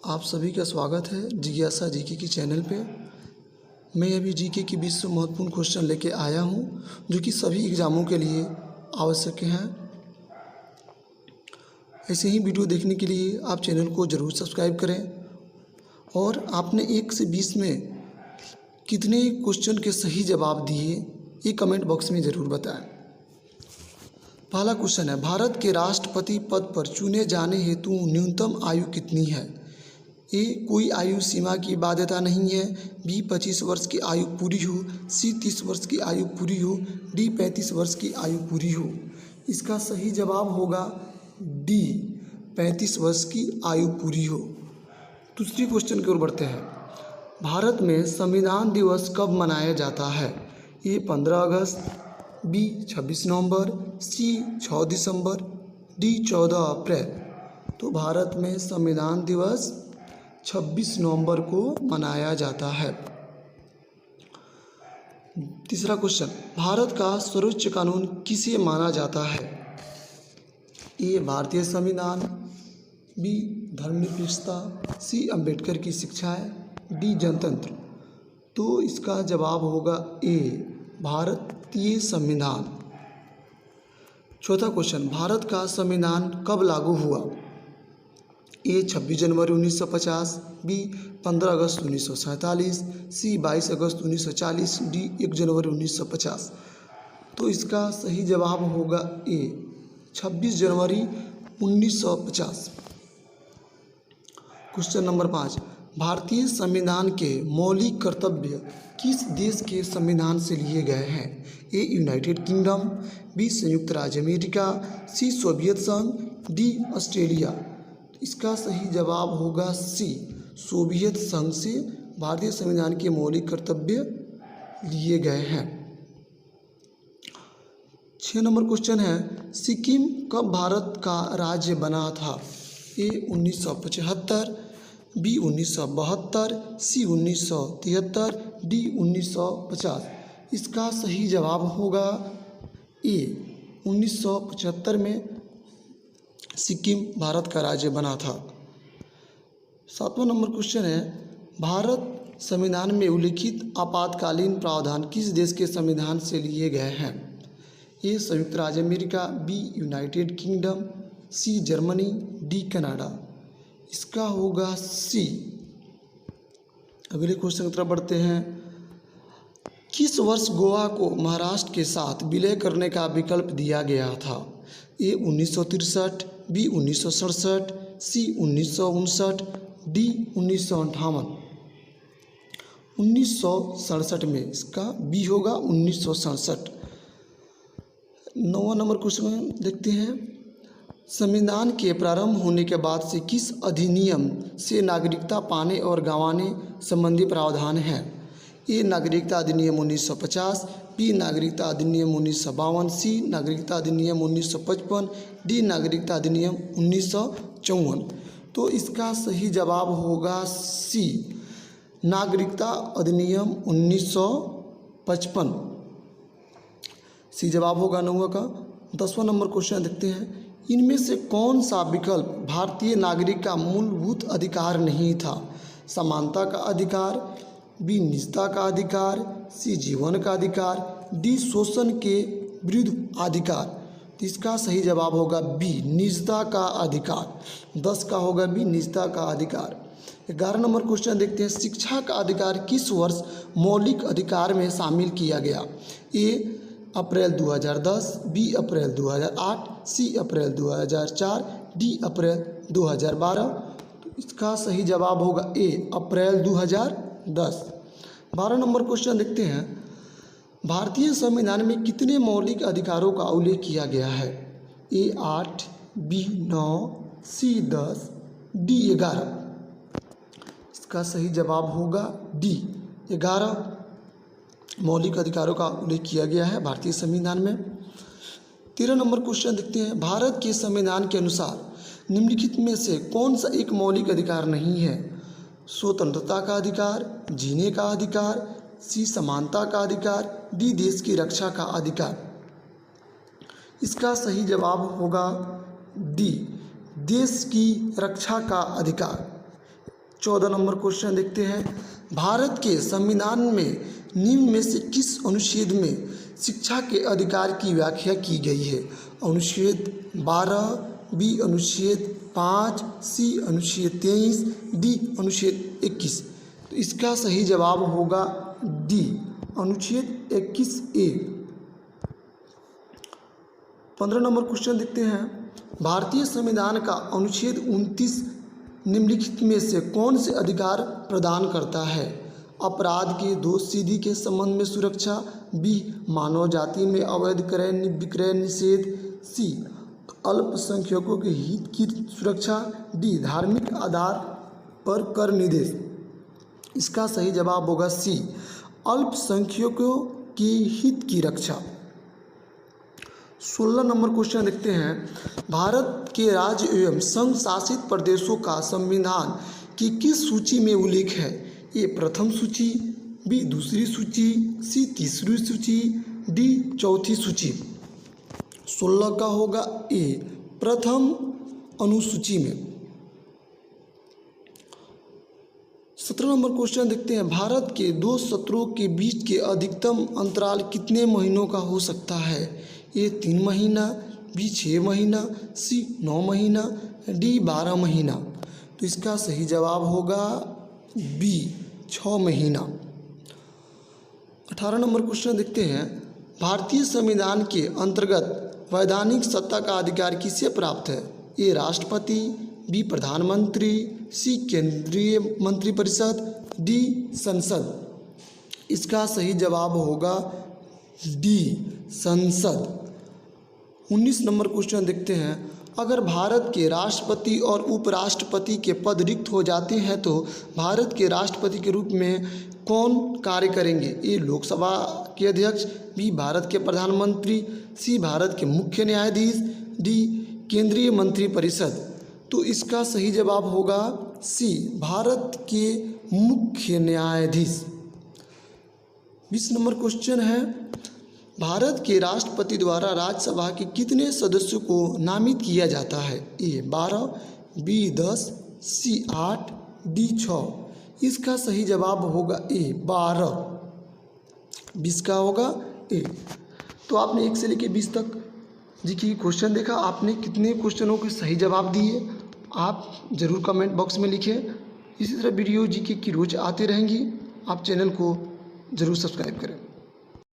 आप सभी का स्वागत है जिज्ञासा जीके की चैनल पे। मैं अभी जीके की 20 महत्वपूर्ण क्वेश्चन लेके आया हूँ जो कि सभी एग्ज़ामों के लिए आवश्यक हैं। ऐसे ही वीडियो देखने के लिए आप चैनल को ज़रूर सब्सक्राइब करें और आपने 1 से 20 में कितने क्वेश्चन के सही जवाब दिए ये कमेंट बॉक्स में ज़रूर बताएं। पहला क्वेश्चन है, भारत के राष्ट्रपति पद पर चुने जाने हेतु न्यूनतम आयु कितनी है? ए, कोई आयु सीमा की बाध्यता नहीं है। बी, 25 वर्ष की आयु पूरी हो। सी, 30 वर्ष की आयु पूरी हो। डी, 35 वर्ष की आयु पूरी हो। इसका सही जवाब होगा डी, 35 वर्ष की आयु पूरी हो। दूसरी क्वेश्चन की ओर बढ़ते हैं। भारत में संविधान दिवस कब मनाया जाता है? ए, 15 अगस्त। बी, 26 नवंबर। सी, 6 दिसंबर। डी, 14 अप्रैल। तो भारत में संविधान दिवस 26 नवंबर को मनाया जाता है। तीसरा क्वेश्चन, भारत का सर्वोच्च कानून किसे माना जाता है? ए, भारतीय संविधान। बी, धर्मनिरपेक्षता। सी, अंबेडकर की शिक्षाएं। डी, जनतंत्र। तो इसका जवाब होगा ए, भारतीय संविधान। चौथा क्वेश्चन, भारत का संविधान कब लागू हुआ? ए, 26 जनवरी 1950। बी, 15 अगस्त 1947। सी, 22 अगस्त 1940। डी, 1 जनवरी 1950। तो इसका सही जवाब होगा ए, 26 जनवरी 1950। क्वेश्चन नंबर 5, भारतीय संविधान के मौलिक कर्तव्य किस देश के संविधान से लिए गए हैं? ए, यूनाइटेड किंगडम। बी, संयुक्त राज्य अमेरिका। सी, सोवियत संघ। D, Australia. इसका सही जवाब होगा सी, सोवियत संघ से भारतीय संविधान के मौलिक कर्तव्य लिए गए हैं। 6 नंबर क्वेश्चन है, सिक्किम कब भारत का राज्य बना था? ए, 1975। बी, 1972। सी, 1973। डी, 1950। इसका सही जवाब होगा ए, 1975 में सिक्किम भारत का राज्य बना था। 7वां नंबर क्वेश्चन है, भारत संविधान में उल्लिखित आपातकालीन प्रावधान किस देश के संविधान से लिए गए हैं? ए, संयुक्त राज्य America. B, United Kingdom. C, Germany. D, Canada. इसका होगा सी। अगले क्वेश्चन की तरफ बढ़ते हैं। किस वर्ष गोवा को महाराष्ट्र के साथ विलय करने का विकल्प दिया गया था? ए, 1963। बी, 1967। सी, 1959। डी, 1958। 1967 में इसका बी होगा 1967। 9वां नंबर क्वेश्चन देखते हैं, संविधान के प्रारंभ होने के बाद से किस अधिनियम से नागरिकता पाने और गंवाने संबंधी प्रावधान है? ए, नागरिकता अधिनियम 1950। बी, नागरिकता अधिनियम 1952। सी, नागरिकता अधिनियम 1955। डी, नागरिकता अधिनियम 1954। तो इसका सही जवाब होगा सी, नागरिकता अधिनियम 1955। सी जवाब होगा 9वां का। 10वां नंबर क्वेश्चन देखते हैं, इनमें से कौन सा विकल्प भारतीय नागरिक का मूलभूत अधिकार नहीं था? समानता का अधिकार। बी, निजता का अधिकार। सी, जीवन का अधिकार। डी, शोषण के विरुद्ध अधिकार। तो इसका सही जवाब होगा बी, निजता का अधिकार। 10 का होगा बी, निजता का अधिकार। 11 नंबर क्वेश्चन देखते हैं, शिक्षा का अधिकार किस वर्ष मौलिक अधिकार में शामिल किया गया? ए, अप्रैल 2010। बी, अप्रैल 2008। सी, अप्रैल 2004। डी, अप्रैल 2012। तो इसका सही जवाब होगा ए, अप्रैल 2010। 12 नंबर क्वेश्चन देखते हैं, भारतीय संविधान में कितने मौलिक अधिकारों का उल्लेख किया गया है? ए, 8। बी, 9। सी, 10। डी, 11। इसका सही जवाब होगा डी, 11 मौलिक अधिकारों का उल्लेख किया गया है भारतीय संविधान में। 13 नंबर क्वेश्चन देखते हैं, भारत के संविधान के अनुसार निम्नलिखित में से कौन सा एक मौलिक अधिकार नहीं है? स्वतंत्रता का अधिकार। जीने का अधिकार। सी, समानता का अधिकार। डी, देश की रक्षा का अधिकार। इसका सही जवाब होगा डी, देश की रक्षा का अधिकार। 14 नंबर क्वेश्चन देखते हैं। भारत के संविधान में निम्न में से किस अनुच्छेद में शिक्षा के अधिकार की व्याख्या की गई है? अनुच्छेद 12, बी अनुच्छेद 5, सी अनुच्छेद 23, डी अनुच्छेद 21। तो इसका सही जवाब होगा डी अनुच्छेद 21A। 15 नंबर क्वेश्चन देखते हैं। भारतीय संविधान का अनुच्छेद 29 निम्नलिखित में से कौन से अधिकार प्रदान करता है? अपराध के दोषसिद्धि के संबंध में सुरक्षा, बी मानव जाति में अवैध क्रय विक्रय निषेध, सी अल्पसंख्यकों के हित की सुरक्षा, डी धार्मिक आधार पर कर निर्देश। इसका सही जवाब होगा सी अल्पसंख्यकों के हित की रक्षा। 16 नंबर क्वेश्चन देखते हैं। भारत के राज्य एवं संघ शासित प्रदेशों का संविधान की किस सूची में उल्लेख है? ए प्रथम सूची, बी दूसरी सूची, सी तीसरी सूची, डी चौथी सूची। 16 का होगा ए प्रथम अनुसूची में। 17 नंबर क्वेश्चन देखते हैं। भारत के दो सत्रों के बीच के अधिकतम अंतराल कितने महीनों का हो सकता है? ए 3 महीना, बी 6 महीना, सी 9 महीना, डी 12 महीना। तो इसका सही जवाब होगा बी 6 महीना। 18 नंबर क्वेश्चन देखते हैं। भारतीय संविधान के अंतर्गत वैधानिक सत्ता का अधिकार किसे प्राप्त है? ए राष्ट्रपति, बी प्रधानमंत्री, सी केंद्रीय मंत्रिपरिषद, डी संसद। इसका सही जवाब होगा डी संसद। 19 नंबर क्वेश्चन देखते हैं। अगर भारत के राष्ट्रपति और उपराष्ट्रपति के पद रिक्त हो जाते हैं तो भारत के राष्ट्रपति के रूप में कौन कार्य करेंगे? ए लोकसभा के अध्यक्ष, बी भारत के प्रधानमंत्री, सी भारत के मुख्य न्यायाधीश, डी केंद्रीय मंत्रिपरिषद। तो इसका सही जवाब होगा सी भारत के मुख्य न्यायाधीश। 20 नंबर क्वेश्चन है। भारत के राष्ट्रपति द्वारा राज्यसभा के कितने सदस्यों को नामित किया जाता है? ए 12, बी 10, सी 8, डी 6। इसका सही जवाब होगा ए 12। 20 का होगा ए। तो आपने 1 से लेकर 20 तक जी की क्वेश्चन देखा। आपने कितने क्वेश्चनों के सही जवाब दिए आप ज़रूर कमेंट बॉक्स में लिखें। इसी तरह वीडियो जी की रोज आते रहेंगी। आप चैनल को ज़रूर सब्सक्राइब करें।